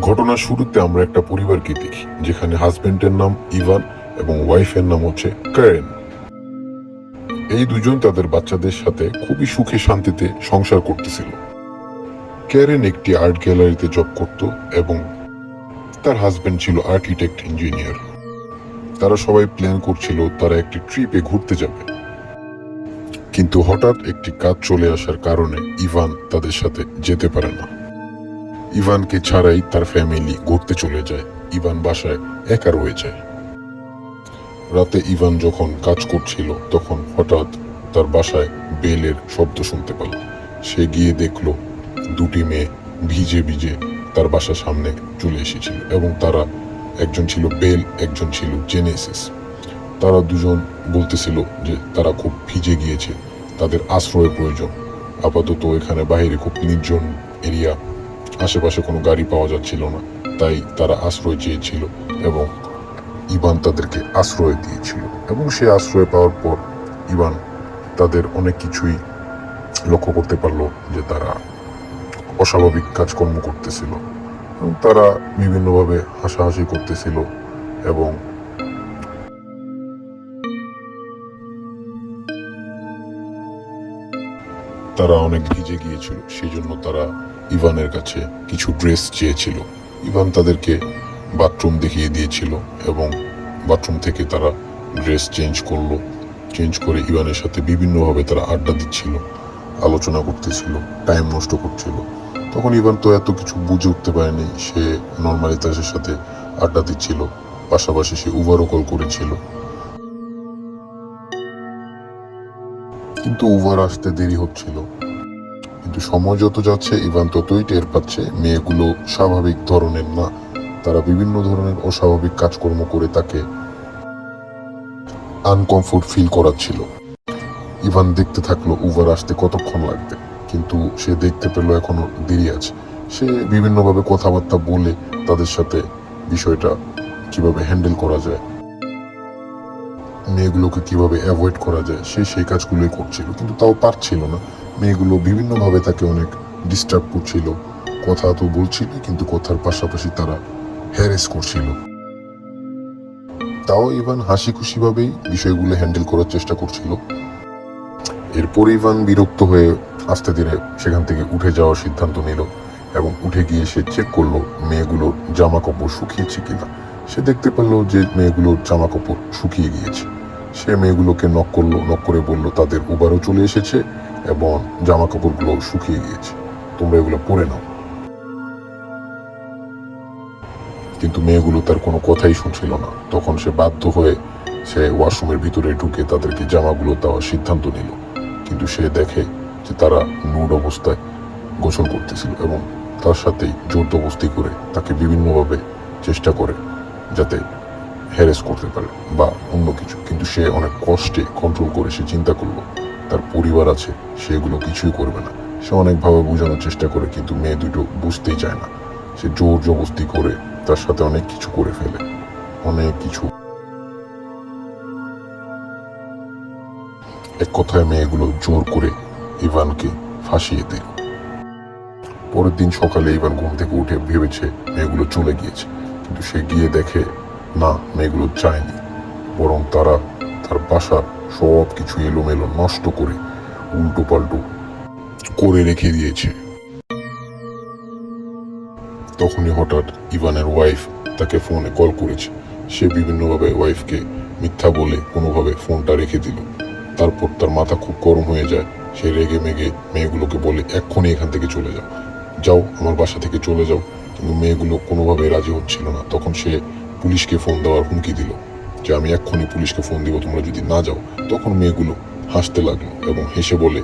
ঘটনার শুরুতে আমরা একটা পরিবারকে দেখি, যেখানে হাজবেন্ডের নাম ইভান এবং ওয়াইফের নাম হচ্ছে কারেন। এই দুজন তাদের বাচ্চাদের সাথে খুবই সুখে শান্তিতে সংসার করতেছিল। ক্যারেন একটি আর্ট গ্যালারিতে জব করত এবং তার হাজবেন্ড ছিল আর্কিটেক্ট ইঞ্জিনিয়ার। তারা সবাই প্ল্যান করছিল তারা একটি ট্রিপে ঘুরতে যাবে, কিন্তু হঠাৎ একটি কাজ চলে আসার কারণে ইভান তাদের সাথে যেতে পারে না। ইভানকে ছাড়াই তার ফ্যামিলি ঘুরতে চলে যায়। ইভান বাসায় একা রয়ে যায়। রাতে ইভান যখন কাজ করছিল তখন হঠাৎ তার বাসায় বেলের শব্দ শুনতে পেল। সে গিয়ে দেখলো দুটি মেয়ে ভিজে ভিজে তার বাসার সামনে চলে এসেছিল এবং তারা, একজন ছিল বেল, একজন ছিল জেনেসিস। তারা দুজন বলতেছিল যে তারা খুব ভিজে গিয়েছে, তাদের আশ্রয়ের প্রয়োজন। আপাতত এখানে বাইরে খুব নির্জন এরিয়া, আশেপাশে কোনো গাড়ি পাওয়া যাচ্ছিল না, তাই তারা আশ্রয় চেয়েছিল এবং ইভান তাদেরকে আশ্রয় দিয়েছিল। এবং সে আশ্রয় পাওয়ার পর ইভান তাদের অনেক কিছুই লক্ষ্য করতে পারলো, যে তারা অস্বাভাবিক কাজকর্ম করতেছিল এবং তারা বিভিন্নভাবে হাসাহাসি করতেছিল এবং তারা অনেক ভিজে গিয়েছিল। সেই জন্য তারা ইভানের কাছে কিছু ড্রেস চেয়েছিল। ইভান তাদেরকে বাথরুম দেখিয়ে দিয়েছিল এবং বাথরুম থেকে তারা ড্রেস চেঞ্জ করলো। চেঞ্জ করে ইভানের সাথে বিভিন্নভাবে তারা আড্ডা দিচ্ছিল, আলোচনা করতেছিল, টাইম নষ্ট করছিল। তখন ইভান তো এত কিছু বুঝে উঠতে পারেনি। সে নর্মালি তাদের সাথে আড্ডা দিচ্ছিল, পাশাপাশি সে উবারও কল করেছিল, কিন্তু উবার আসতে দেরি হচ্ছিল। কিন্তু সময় যত যাচ্ছে ইভান ততই টের পাচ্ছে মেয়েগুলো স্বাভাবিক ধরনের না। তারা বিভিন্ন ধরনের অস্বাভাবিক কাজকর্ম করে তাকে আনকমফোর্ট ফিল করাচ্ছিল। ইভান দেখতে থাকলো উবার আসতে কতক্ষণ লাগবে, কিন্তু সে দেখতে পেল এখনো দেরি আছে। সে বিভিন্নভাবে কথাবার্তা বলে তাদের সাথে বিষয়টা কিভাবে হ্যান্ডেল করা যায়, মেয়েগুলোকে কিভাবে অ্যাভয়েড করা যায়, সে সেই কাজগুলোই করছিল, কিন্তু তাও পারছিল না। মেয়েগুলো বিভিন্নভাবে তাকে অনেক ডিস্টার্ব করছিল, কথা তো বলছিল কিন্তু কথার পাশাপাশি তারা হ্যারেস করছিল। তাও ইভান হাসি খুশিভাবেই বিষয়গুলো হ্যান্ডেল করার চেষ্টা করছিল। এরপর ইভান বিরক্ত হয়ে আস্তে ধীরে সেখান থেকে উঠে যাওয়ার সিদ্ধান্ত নিল এবং উঠে গিয়ে সে চেক করলো মেয়েগুলোর জামা কাপড় শুকিয়েছে কিনা। সে দেখতে পেল যে মেয়েগুলোর জামা কাপড় শুকিয়ে গিয়েছে। সে মেয়েগুলোকে নক করলো, নক করে বলল তাদের উবারও চলে এসেছে এবং জামা কাপড়গুলো শুকিয়ে গিয়েছে, তোমরা এগুলো পরে নাও। কিন্তু মেয়েগুলো তার কোনো কথাই শুনছিল না। তখন সে বাধ্য হয়ে সে ওয়াশরুমের ভিতরে ঢুকে তাদেরকে জামাগুলো দেওয়ার সিদ্ধান্ত নিল। কিন্তু সে দেখে যে তারা নুড অবস্থায় গোসল করতেছিল এবং তার সাথেই জোরদস্তি করে তাকে বিভিন্নভাবে চেষ্টা করে যাতে হ্যারেস করতে পারে বা অন্য কিছু। কিন্তু সে অনেক কষ্টে কন্ট্রোল করে সে চিন্তা করলো তার পরিবার আছে, সেগুলো কিছুই করবে না। সে অনেকভাবে বোঝানোর চেষ্টা করে, কিন্তু মেয়ে দুটো বুঝতেই চায় না। সে জোর জবরদস্তি করে তার সাথে অনেক কিছু করে ফেলে, অনেক কিছু। এক কথায় মেয়েগুলো জোর করে ইভানকে ফাঁসিয়ে দিল। পরের দিন সকালে ইভান ঘুম থেকে উঠে ভেবেছে মেয়েগুলো চলে গিয়েছে, কিন্তু সে গিয়ে দেখে না, মেয়েগুলো যায়নি, বরং তারা তার বাসার সব কিছু এলোমেলো নষ্ট করে উল্টো পাল্টো করে রেখে দিয়েছে। তখনই হঠাৎ ইভানের ওয়াইফ তাকে ফোনে কল করেছে। সে বিভিন্নভাবে ওয়াইফকে মিথ্যা বলে কোনোভাবে ফোনটা রেখে দিল। তারপর তার মাথা খুব গরম হয়ে যায়। সে রেগে মেগে মেয়েগুলোকে বলে এক্ষুনি এখান থেকে চলে যাও, যাও আমার বাসা থেকে চলে যাও। কিন্তু মেয়েগুলো কোনোভাবে রাজি হচ্ছিল না। তখন সে পুলিশকে ফোন দেওয়ার হুমকি দিল যে আমি এক্ষুনি পুলিশকে ফোন দিব তোমরা যদি না যাও। তখন মেয়েগুলো হাসতে লাগলো এবং হেসে বলে,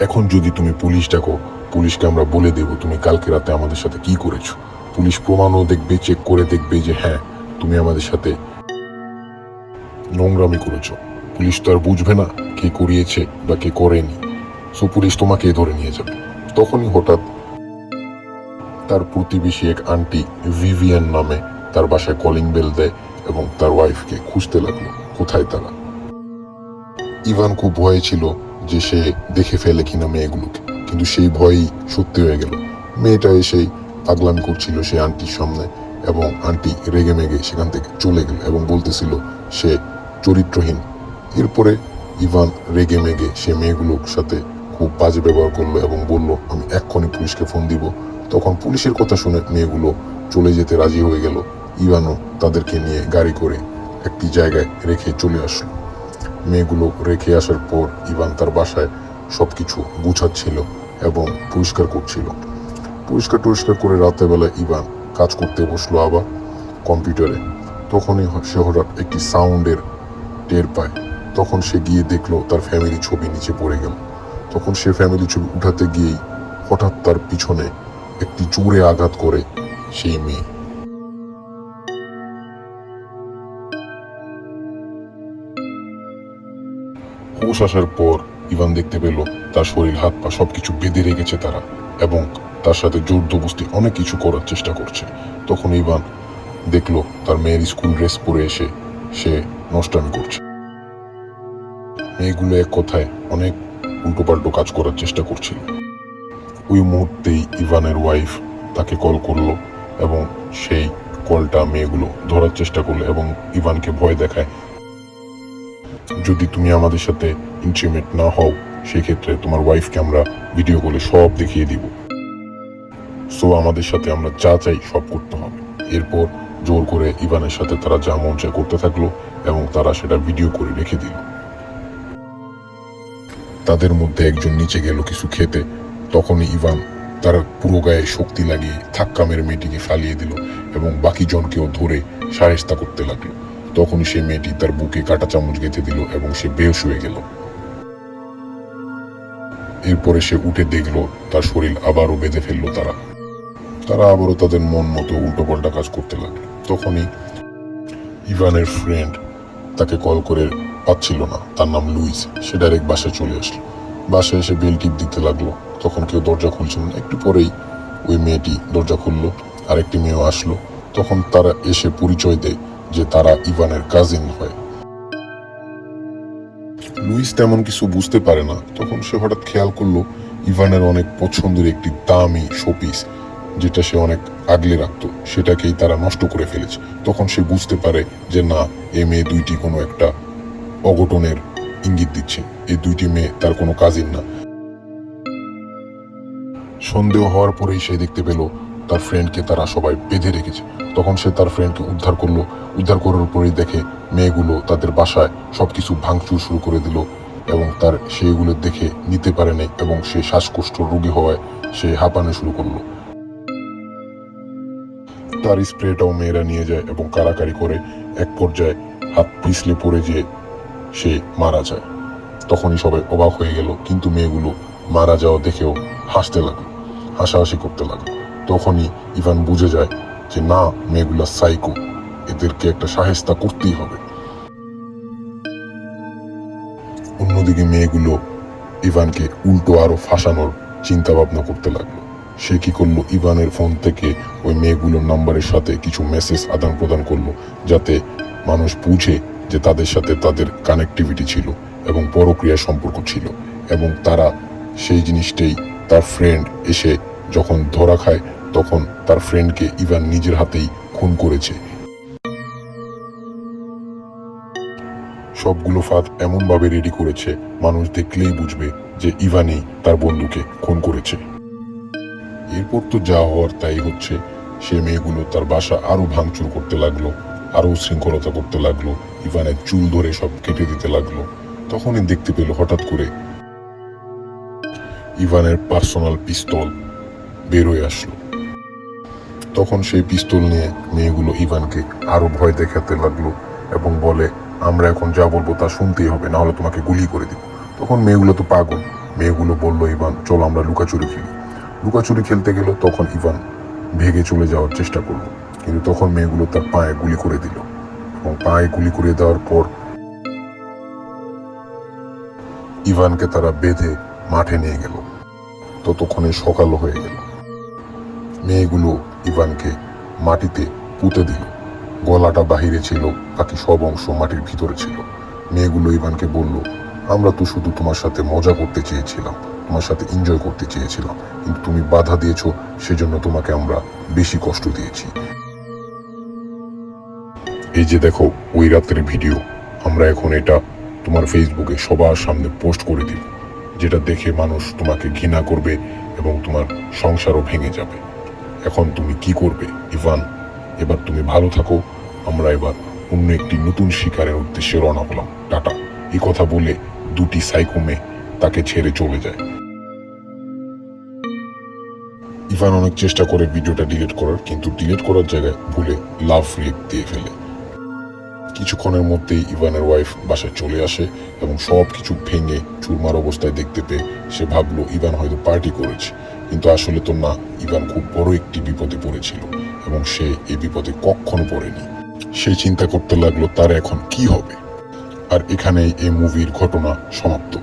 এখন যদি তুমি পুলিশ ডাকো, পুলিশকে আমরা বলে দেব তুমি কালকে রাতে আমাদের সাথে কি করেছো। পুলিশ প্রমাণও দেখবে, চেক করে দেখবে যে হ্যাঁ তুমি আমাদের সাথে নোংরামি করেছো। পুলিশ তো আর বুঝবে না কে করিয়েছে বা কে করেনি, সো পুলিশ তোমাকে ধরে নিয়ে যাবে। তখনই হঠাৎ তার প্রতিবেশী এক আন্টি ভিভিয়ান নামে তার বাসায় কলিং বেল দেয় এবং তার ওয়াইফকে খুঁজতে লাগলো কোথায় তারা। ইভান খুব ভয়ে ছিল যে সে দেখে ফেলে কিনা মেয়েগুলোকে, কিন্তু সেই ভয়ই সত্যি হয়ে গেল। মেয়েটা এসেই পাগলামি করছিল সে আন্টির সামনে, এবং আন্টি রেগে মেগে সেখান থেকে চলে গেল এবং বলতেছিল সে চরিত্রহীন। এরপরে ইভান রেগে মেগে সে মেয়েগুলোর সাথে খুব বাজে ব্যবহার করলো এবং বলল, আমি এক্ষুনি পুলিশকে ফোন দিব। তখন পুলিশের কথা শুনে মেয়েগুলো চলে যেতে রাজি হয়ে গেল। ইভানও তাদেরকে নিয়ে গাড়ি করে একটি জায়গায় রেখে চলে আসলো। মেয়েগুলো রেখে আসার পর ইভান তার বাসায় সবকিছু গুছাচ্ছিল এবং পরিষ্কার করছিল। পরিষ্কার করে রাতের বেলা ইভান কাজ করতে বসলো আবার কম্পিউটারে। তখনই সে হঠাৎ একটি সাউন্ডের টের পায়। তখন সে গিয়ে দেখলো তার ফ্যামিলি ছবি নিচে পড়ে গেল। তখন সে ফ্যামিলি ছবি উঠাতে গিয়েই হঠাৎ তার পিছনে একটি জোরে আঘাত করে সেই মেয়ে। হুঁশ আসার পর ইভান দেখতে পেল তার শরীর হাত পা সবকিছু বেঁধে রেখেছে তারা, এবং তার সাথে জোরজবস্তি অনেক কিছু করার চেষ্টা করছে। তখন ইভান দেখলো তার মেয়ের স্কুল ড্রেস পরে এসে সে নষ্টামি করছে। মেয়েগুলো এক কথায় অনেক উল্টোপাল্টো কাজ করার চেষ্টা করছিল। ওই মুহূর্তেই ইভানের ওয়াইফ তাকে কল করলো এবং সেই কলটা মেয়েগুলো ধরার চেষ্টা করলো এবং ইভানকে ভয় দেখায়, যদি তুমি আমাদের সাথে ইন্টিমেট না হও সেক্ষেত্রে তোমার ওয়াইফকে আমরা ভিডিও কলে সব দেখিয়ে দিব, সো আমাদের সাথে আমরা যা চাই সব করতে হবে। এরপর জোর করে ইভানের সাথে তারা যা মন চায় করতে থাকলো এবং তারা সেটা ভিডিও করে রেখে দিল। তাদের মধ্যে একজন নিচে গেল কিছু খেতে। তখনই ইভান তার পুরো গায়ে শক্তি লাগিয়ে ধাক্কা মেরে মেয়েটিকে ফালিয়ে দিল এবং বাকি জনকেও ধরে শায়েস্তা করতে লাগলো। তখনই সে মেয়েটি তার বুকে কাঁটা চামচ গেঁথে দিল এবং সে বেহুশ হয়ে গেল। এরপরে সে উঠে দেখলো তার শরীর আবারও বেঁধে ফেললো তারা আবারও তাদের মন মতো উল্টোপাল্টা কাজ করতে লাগলো। তখনই ইভানের ফ্রেন্ড তাকে কল করে পাচ্ছিল না, তার নাম লুইস, সে ডাইরেক্ট বাসায় চলে আসলো। বাসায় এসে বেল টিপ দিতে লাগলো। তখন কেউ দরজা খুলছিল না। একটু পরেই ওই মেয়েটি দরজা খুললো, আরেকটি মেয়েও আসলো। তখন তারা এসে পরিচয় দেয় যে তারা ইভানের কাজিন হয়। লুইস তেমন কিছু বুঝতে পারে না। তখন সে হঠাৎ খেয়াল করলো ইভানের অনেক পছন্দের একটি দামি শোপিস, যেটা সে অনেক আগলে রাখতো, সেটাকেই তারা নষ্ট করে ফেলেছে। তখন সে বুঝতে পারে যে না, এই মেয়ে দুইটি কোনো একটা অঘটনের ইঙ্গিত দিচ্ছে। এই দুইটি মেয়ে তার কোনো কাজিন না। সন্দেহ হওয়ার পরেই সে দেখতে পেল তার ফ্রেন্ডকে তারা সবাই বেঁধে রেখেছে। তখন সে তার ফ্রেন্ডকে উদ্ধার করলো। উদ্ধার করার পরেই দেখে মেয়েগুলো তাদের বাসায় সবকিছু ভাঙচুর শুরু করে দিল এবং তার সেইগুলো দেখে নিতে পারে নাই এবং সে শ্বাসকষ্ট রোগী হওয়ায় সে হাঁপানো শুরু করলো। তার স্প্রেটাও মেয়েরা নিয়ে যায় এবং কারাকারি করে এক পর্যায়ে হাত পিছলে পড়ে যেয়ে সে মারা যায়। তখনই সবাই অবাক হয়ে গেল, কিন্তু মেয়েগুলো মারা যাওয়া দেখেও হাসতে লাগলো, হাসাহাসি করতে লাগলো। তখনই ইভান বুঝে যায় যে না, মেয়েগুলা সাইকো, এদেরকে একটা শায়েস্তা করতেই হবে। অন্যদিকে মেয়েগুলো ইভানকে উল্টো আরো ফাঁসানোর চিন্তা ভাবনা করতে লাগলো। সে কি করলো, ইভানের ফোন থেকে ওই মেয়েগুলোর নাম্বারের সাথে কিছু মেসেজ আদান প্রদান করলো, যাতে মানুষ বুঝে যে তাদের সাথে তাদের কানেক্টিভিটি ছিল এবং পরক্রিয়ার সম্পর্ক ছিল, এবং তারা সেই জিনিসটাই তার ফ্রেন্ড এসে যখন ধরা খায় তখন তার ফ্রেন্ডকে ইভান নিজের হাতেই খুন করেছে। সবগুলো ফাঁদ এমনভাবে রেডি করেছে মানুষ দেখলেই বুঝবে যে ইভানই তার বন্ধুকে খুন করেছে। এরপর তো যা হওয়ার তাই হচ্ছে। সে মেয়েগুলো তার বাসা আরো ভাঙচুর করতে লাগলো, আরো শৃঙ্খলতা করতে লাগলো, ইভানের চুল ধরে সব কেটে দিতে লাগলো। তখনই দেখতে পেল হঠাৎ করে ইভানের পার্সোনাল পিস্তল বের হয়ে আসলো। তখন সেই পিস্তল নিয়ে মেয়েগুলো ইভানকে আরো ভয় দেখাতে লাগলো এবং বলে, আমরা এখন যা বলবো তা শুনতেই হবে, না হলে তোমাকে গুলি করে দিব। তখন মেয়েগুলো তো পাগল, মেয়েগুলো বললো, ইভান চলো আমরা লুকাচুরি খেলি। লুকাচুরি খেলতে গেল। তখন ইভান ভেগে চলে যাওয়ার চেষ্টা করলো, কিন্তু তখন মেয়েগুলো তার পায়ে গুলি করে দিল এবং পায়ে গুলি করে দেওয়ার পর ইভানকে তারা বেঁধে মাঠে নিয়ে গেল। ততক্ষণে সকাল হয়ে গেল। মেয়েগুলো ইভানকে মাটিতে পুঁতে দিল। গলাটা বাহিরে ছিল, বাকি সব অংশ মাটির ভিতরে ছিল। মেয়েগুলো ইভানকে বলল, আমরা তো শুধু তোমার সাথে মজা করতে চেয়েছিলাম, তোমার সাথে এনজয় করতে চেয়েছিলাম, কিন্তু তুমি বাধা দিয়েছো, সেজন্য তোমাকে আমরা বেশি কষ্ট দিয়েছি। এই যে দেখো ওই রাতের ভিডিও, আমরা এখন এটা তোমার ফেসবুকে সবার সামনে পোস্ট করে দিব, যেটা দেখে মানুষ তোমাকে ঘৃণা করবে এবং তোমার সংসারও ভেঙে যাবে। এখন তুমি কি করবে ইভান? এবার তুমি ভালো থাকো, আমরা এবার অন্য একটি নতুন শিকারের উদ্দেশ্যে রওনা হলাম। টাটা। এই কথা বলে দুটি সাইকো মেয়ে তাকে ছেড়ে চলে যায়। ইভান অনেক চেষ্টা করে ভিডিওটা ডিলিট করার, কিন্তু ডিলিট করার জায়গায় ভুলে লাভ রিয়েক্ট দিয়ে ফেলে। কিছুক্ষণের মধ্যেই ইভানের ওয়াইফ বাসায় চলে আসে এবং সব কিছু ভেঙে চুরমার অবস্থায় দেখতে পেয়ে সে ভাবলো ইভান হয়তো পার্টি করেছে, কিন্তু আসলে তো না, ইভান খুব বড় একটি বিপদে পড়েছিল এবং সে এই বিপদে কখনো পড়েনি। সে চিন্তা করতে লাগলো তার এখন কি হবে। আর এখানেই এই মুভির ঘটনা সমাপ্ত।